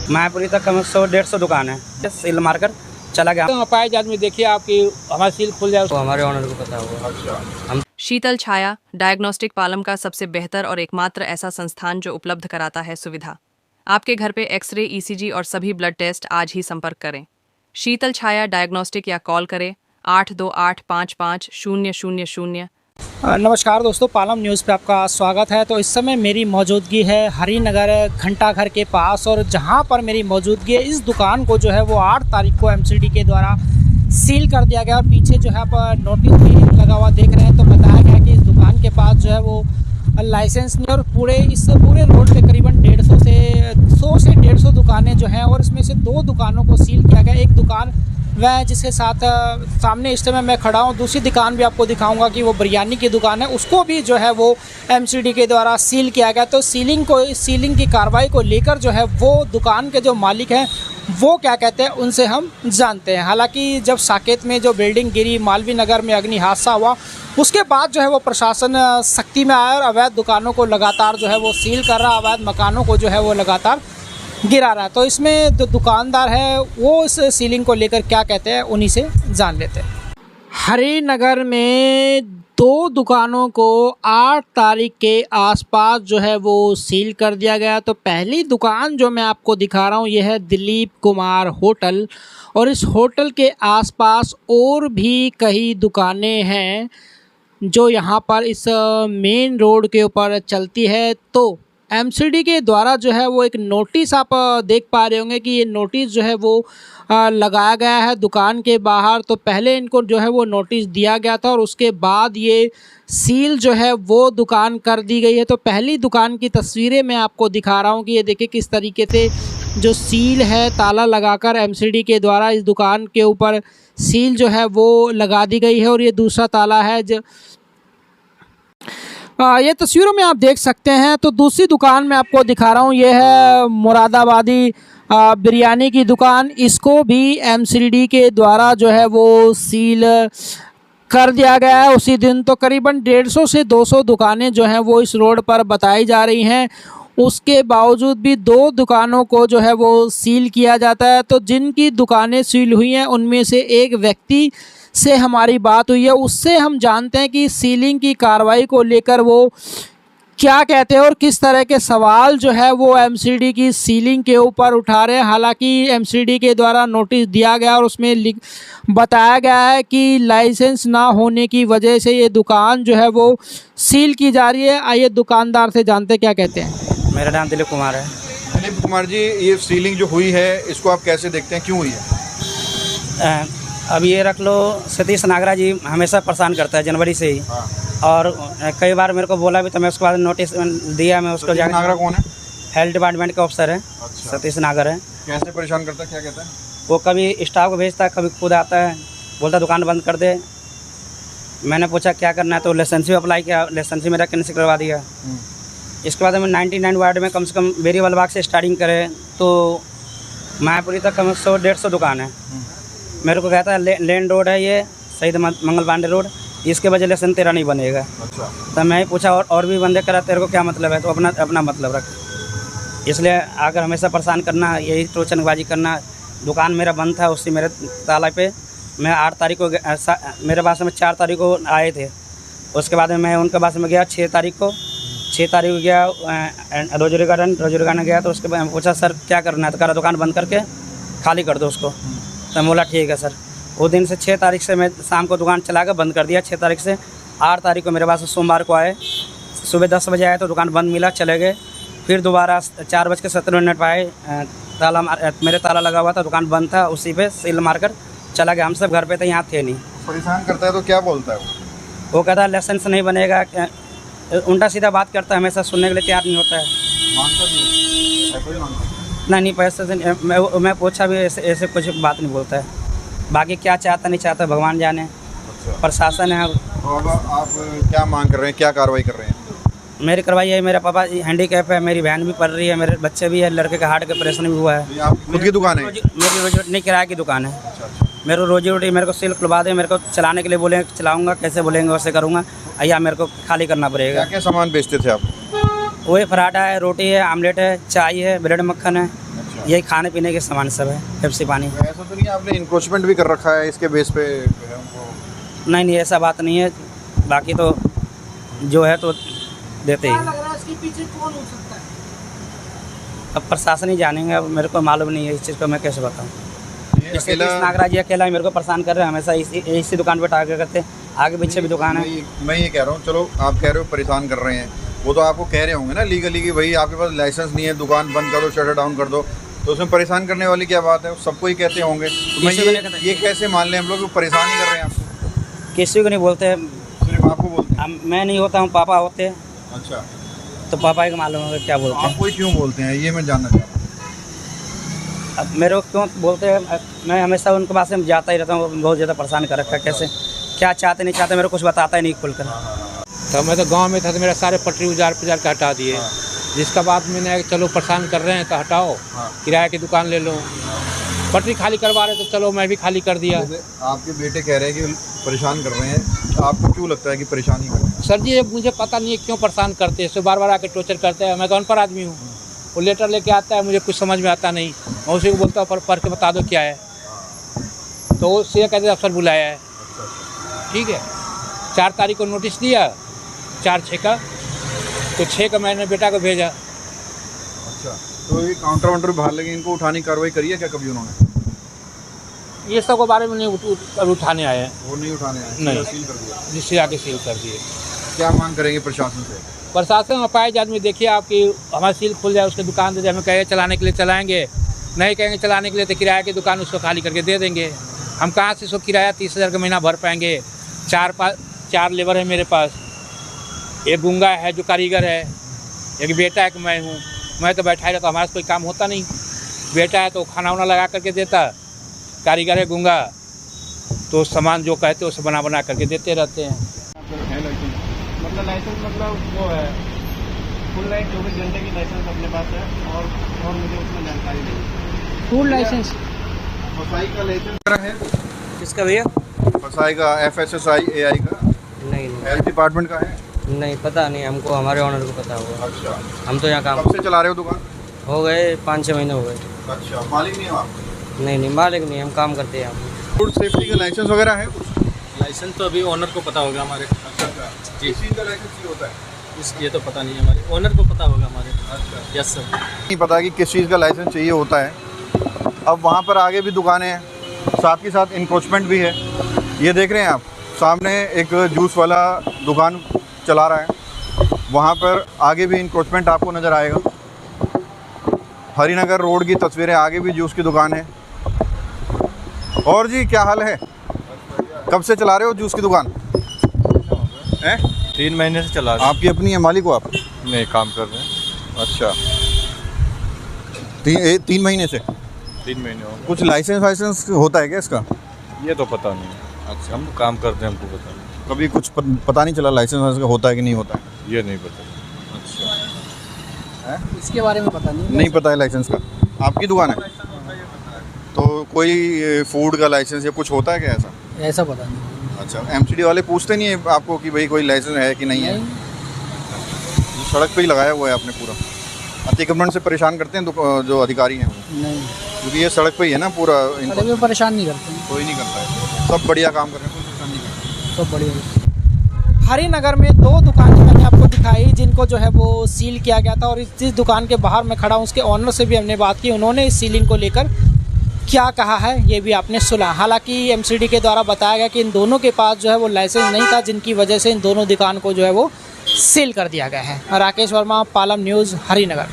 मायापुरी तक कम 100-150 दुकान है, सील मारकर चला गया। तो अपाहिज आदमी देखिए आपकी हमारी सील खुल जाए तो हमारे ऑनर को पता होगा। शीतल छाया डायग्नोस्टिक पालम का सबसे बेहतर और एकमात्र ऐसा संस्थान जो उपलब्ध कराता है सुविधा। आपके घर पे एक्सरे, ईसीजी और सभी ब्लड टेस्ट आज ही संपर्क करें। शीतल छाया डायग्नोस्टिक या कॉल करें 82855000। नमस्कार दोस्तों, पालम न्यूज़ पे आपका स्वागत है। तो इस समय मेरी मौजूदगी है हरिनगर घंटाघर के पास, और जहां पर मेरी मौजूदगी है इस दुकान को जो है वो 8 तारीख को एमसीडी के द्वारा सील कर दिया गया। और पीछे जो है आप नोटिस भी लगा हुआ देख रहे हैं। तो बताया गया कि इस दुकान के पास जो है वो लाइसेंस नहीं, और इस पूरे रोड पे करीबन 100 से 150 दुकानें जो हैं, और इसमें से 2 दुकानों को सील किया गया। एक दुकान वह जिसके साथ सामने इस समय मैं खड़ा हूँ, दूसरी दुकान भी आपको दिखाऊंगा कि वो बिरयानी की दुकान है, उसको भी जो है वो एमसीडी के द्वारा सील किया गया। तो सीलिंग की कार्रवाई को लेकर जो है वो दुकान के जो मालिक हैं वो क्या कहते हैं उनसे हम जानते हैं। हालांकि जब साकेत में जो बिल्डिंग गिरी, मालवीय नगर में अग्नि हादसा हुआ, उसके बाद जो है वो प्रशासन सख्ती में आया और अवैध दुकानों को लगातार जो है वो सील कर रहा, अवैध मकानों को जो है वो लगातार गिरा रहा है। तो इसमें जो दुकानदार है वो इस सीलिंग को लेकर क्या कहते हैं उन्हीं से जान लेते हैं। हरिनगर में 2 दुकानों को 8 तारीख के आसपास जो है वो सील कर दिया गया। तो पहली दुकान जो मैं आपको दिखा रहा हूँ ये है दिलीप कुमार होटल, और इस होटल के आसपास और भी कई दुकानें हैं जो यहाँ पर इस मेन रोड के ऊपर चलती है। तो एमसीडी के द्वारा जो है वो एक नोटिस आप देख पा रहे होंगे कि ये नोटिस जो है वो लगाया गया है दुकान के बाहर। तो पहले इनको जो है वो नोटिस दिया गया था और उसके बाद ये सील जो है वो दुकान कर दी गई है। तो पहली दुकान की तस्वीरें मैं आपको दिखा रहा हूँ कि ये देखिए किस तरीके से जो सील है ताला लगाकर एमसीडी के द्वारा इस दुकान के ऊपर सील जो है वो लगा दी गई है। और ये दूसरा ताला है जो ये तस्वीरों में आप देख सकते हैं। तो दूसरी दुकान मैं आपको दिखा रहा हूँ, ये है मुरादाबादी बिरयानी की दुकान। इसको भी एमसीडी के द्वारा जो है वो सील कर दिया गया है उसी दिन। तो करीबन 150 से 200 दुकानें जो हैं वो इस रोड पर बताई जा रही हैं। उसके बावजूद भी 2 दुकानों को जो है वो सील किया जाता है। तो जिनकी दुकानें सील हुई हैं उनमें से एक व्यक्ति से हमारी बात हुई है, उससे हम जानते हैं कि सीलिंग की कार्रवाई को लेकर वो क्या कहते हैं और किस तरह के सवाल जो है वो एमसीडी की सीलिंग के ऊपर उठा रहे हैं। हालांकि एमसीडी के द्वारा नोटिस दिया गया और उसमें बताया गया है कि लाइसेंस ना होने की वजह से ये दुकान जो है वो सील की जा रही है। आइए दुकानदार से जानते क्या कहते हैं। मेरा नाम दिलीप कुमार है। दिलीप कुमार जी, ये सीलिंग जो हुई है इसको आप कैसे देखते हैं, क्यों हुई है? अब ये रख लो, सतीश नागरा जी हमेशा परेशान करता है जनवरी से ही। हाँ। और कई बार मेरे को बोला भी, तो मैं उसके बाद नोटिस दिया। मैं उसको जाकर, नागरा कौन है? हेल्थ डिपार्टमेंट का ऑफिसर है। अच्छा। सतीश नागर है। कैसे परेशान करता है, क्या कहता है? वो कभी स्टाफ को भेजता है, कभी खुद आता है, बोलता दुकान बंद कर दे। मैंने पूछा क्या करना है, तो लाइसेंस भी अप्लाई किया, लाइसेंस मेरा कैंसिल करवा दिया। इसके बाद में 99 वार्ड में कम से कम बेरीवाल बाग से स्टार्टिंग करें तो मायापुरी तक कम 100-150 दुकान है। मेरे को कहता है लेन रोड है ये, शहीद मंगल पांडे रोड, इसके वजह लाइसेंस तेरा नहीं बनेगा। अच्छा। तो मैं ही पूछा और भी बंदे करा, तेरे को क्या मतलब है? तो अपना मतलब रख। इसलिए आकर हमेशा परेशान करना, यही टोचनबाजी करना। दुकान मेरा बंद था, उसी मेरे ताला पे मैं 8 तारीख को मेरे पास में 4 तारीख को आए थे। उसके बाद में मैं उनके पास में गया 6 तारीख को गया रोजरी गार्डन गया। तो उसके बाद पूछा सर क्या करना है, तो कहा दुकान बंद करके खाली कर दो उसको। तो बोला ठीक है सर। वो दिन से 6 तारीख से मैं शाम को दुकान चला कर बंद कर दिया। 6 तारीख से 8 तारीख को मेरे पास सोमवार को आए, सुबह 10 बजे आए तो दुकान बंद मिला, चले गए। फिर दोबारा 4:17 पर आए, मेरे ताला लगा हुआ था, दुकान बंद था, उसी पे सील मारकर चला गया। हम सब घर पे थे, यहाँ थे नहीं। परेशान करता है तो क्या बोलता है वो कहता है लाइसेंस नहीं बनेगा, उल्टा सीधा बात करता है, हमेशा सुनने के लिए तैयार नहीं होता है। नहीं पैसे से मैं पूछा भी, ऐसे कुछ बात नहीं बोलता है। बाकी क्या चाहता नहीं चाहता भगवान जाने। अच्छा। प्रशासन है। तो अब आप क्या मांग कर रहे हैं, क्या कार्रवाई कर रहे हैं? मेरी करवाई है, मेरा पापा हैंडीकैप है, मेरी बहन भी पढ़ रही है, मेरे बच्चे भी है, लड़के का हार्ट का ऑपरेशन भी हुआ है। ये आप खुद की दुकान है? मेरी रोजी रोटी नहीं, किराए की दुकान है। अच्छा। मेरे रोजी रोटी मेरे को सील खुलवा दे, मेरे को चलाने के लिए बोले चलाऊँगा, कैसे बोलेंगे वैसे करूँगा, या मेरे को खाली करना पड़ेगा। क्या क्या सामान बेचते थे आप? वही पराठा है, रोटी है, आमलेट है, चाय है, ब्रेड मक्खन है। अच्छा। यही खाने पीने के सामान सब है, पेप्सी पानी। ऐसा तो नहीं आपने इंक्रोचमेंट भी कर रखा है इसके बेस पे हमको? नहीं ऐसा बात नहीं है, बाकी तो जो है तो देते ही। लग रहा है इसके पीछे कौन हो सकता है? अब प्रशासन ही जानेंगे, अब मेरे को मालूम नहीं है इस चीज़ को, मैं कैसे बताऊँ। ये जैसे अकेला नागराज जी अकेला ही मेरे को परेशान कर रहे हैं हमेशा, इसी दुकान पर टारगेट करते हैं, आगे पीछे भी दुकान है। मैं ये कह रहा हूँ, चलो आप कह रहे हो परेशान कर रहे हैं, वो तो आपको कह रहे होंगे ना लीगली कि भाई आपके पास लाइसेंस नहीं है, दुकान बंद कर दो, शटर डाउन कर दो, तो उसमें परेशान करने वाली क्या बात है? सबको ही कहते होंगे। तो मैं किसी को नहीं कहते। ये कैसे मान लें हम लोग परेशान ही कर रहे हैं आपको? किसी को नहीं बोलते हैं, सिर्फ आपको बोलते हैं? मैं नहीं होता हूँ, पापा होते हैं, अच्छा, तो पापा ही को मालूम होगा क्या बोलते हैं। आपको ही क्यों बोलते हैं ये मैं जानना चाह रहा हूँ। अब मेरे को क्यों बोलते हैं, मैं हमेशा उनके पास में जाता ही रहता हूँ, बहुत ज़्यादा परेशान कर रखा है। कैसे क्या चाहते नहीं चाहते मेरे को कुछ बताता ही नहीं खुलकर। तो मैं तो गांव में था तो मेरा सारे पटरी उजार पुजार के हटा दिए। जिसका बाद मैंने चलो परेशान कर रहे हैं तो हटाओ, किराए की दुकान ले लो। पटरी खाली करवा रहे तो चलो मैं भी खाली कर दिया। जैसे आपके बेटे कह रहे हैं कि परेशान कर रहे हैं, तो आपको क्यों लगता है कि परेशान ही कर रहे हैं? सर जी मुझे पता नहीं है क्यों परेशान करते हैं, बार बार आके टॉर्चर करते हैं। मैं तो अनपढ़ आदमी हूँ, वो लेटर लेके आता है, मुझे कुछ समझ में आता नहीं। मैं उसी को बोलता हूँ पढ़ के बता दो क्या है, तो वो सीधे कहते अफसर बुलाया है। ठीक है, 4 तारीख को नोटिस दिया, 4/6 का, तो 6 का मैंने बेटा को भेजा। अच्छा, तो ये काउंटर वाउंटर बाहर लगे, इनको उठाने की कार्रवाई करी है क्या कभी उन्होंने? ये सब के बारे में नहीं उठाने आए हैं, वो नहीं उठाने आए, नहीं। सील कर दिया। जिससे आके सील कर दिए। क्या मांग करेंगे प्रशासन से? प्रशासन में अपाहिज आदमी देखिए आपकी हमारी सील खुल जाए, उसके दुकान दे दे, हमें कहेंगे चलाने के लिए चलाएंगे, नहीं कहेंगे चलाने के लिए तो किराया की दुकान उसको खाली करके दे देंगे। हम कहाँ से उसको किराया 30,000 का महीना भर पाएंगे? 4 लेबर है मेरे पास, एक गुंगा है जो कारीगर है, एक बेटा है कि मैं हूँ। मैं तो बैठा ही रहता, हमारे से कोई काम होता नहीं। बेटा है तो खाना वाना लगा करके देता, कारीगर है गुंगा तो सामान जो कहते हैं उसे बना बना करके देते रहते हैं। मतलब लाइसेंस मतलब वो है फुल लाइट 24 घंटे की लाइसेंस अपने पास है और मुझे उसमें जानकारी नहीं। फुल लाइसेंस फसाई का लाइसेंस है? किसका भैया? फसाई का, FSSAI AI का, नहीं हेल्थ डिपार्टमेंट का है? नहीं पता नहीं हमको, हमारे ऑनर को पता होगा। अच्छा, हम तो यहाँ काम कब से चला रहे हो दुकान? हो गए 5-6 महीने हो गए। अच्छा, मालिक नहीं हो आप? नहीं मालिक नहीं, हम काम करते हैं यहाँ। फूड सेफ्टी का लाइसेंस वगैरह है कुछ? लाइसेंस तो अभी ओनर को पता होगा हमारे। अच्छा, जी। किस चीज़ का लाइसेंस चाहिए होता है? ये तो पता नहीं है हमारे, ओनर को पता होगा हमारे। अच्छा, यस सर। नहीं पता कि किस चीज़ का लाइसेंस चाहिए होता है। अब वहाँ पर आगे भी दुकानें हैं, साथ के साथ इंक्रोचमेंट भी है। ये देख रहे हैं आप, सामने एक जूस वाला दुकान चला रहा है, वहाँ पर आगे भी इंक्रोचमेंट आपको नज़र आएगा। हरिनगर रोड की तस्वीरें, आगे भी जूस की दुकान है। और जी क्या हाल है, कब से चला रहे हो जूस की दुकान? हैं? 3 महीने से चला रहे आपकी अपनी है, मालिक हो आप? हैं। नहीं, काम कर रहे हैं। अच्छा, 3 महीने से? 3 महीने हो कुछ लाइसेंस वाइसेंस होता है क्या इसका? गए। ये तो पता नहीं। अच्छा, हम काम करते हैं, हमको पता नहीं। कभी कुछ पता नहीं चला लाइसेंस वाइसेंस का होता है कि नहीं होता है? ये नहीं पता। इसके बारे में पता नहीं पता है लाइसेंस का। आपकी दुकान है तो कोई फूड का लाइसेंस या कुछ होता है क्या ऐसा? ऐसा पता नहीं। अच्छा, MCD वाले पूछते नहीं है आपको कि भाई कोई लाइसेंस है कि नहीं है? सड़क पे ही लगाया हुआ है आपने पूरा। अतिक्रमण से परेशान करते हैं जो अधिकारी हैं वो? नहीं, क्योंकि ये सड़क पे ही है ना पूरा, इनको अरे परेशान नहीं करते हैं, कोई नहीं करता है, सब बढ़िया काम कर रहे हैं, कोई परेशान नहीं करते। सब बढ़िया। हरिनगर में 2 दुकानें मैंने आपको दिखाई जिनको जो है वो सील किया गया था, और जिस दुकान के बाहर मैं खड़ा हूँ उसके ऑनर से भी हमने बात की, उन्होंने इस सीलिंग को लेकर क्या कहा है ये भी आपने सुना। हालांकि MCD के द्वारा बताया गया कि इन दोनों के पास जो है वो लाइसेंस नहीं था, जिनकी वजह से इन दोनों दुकान को जो है वो सील कर दिया गया है। राकेश वर्मा, पालम न्यूज़, हरिनगर।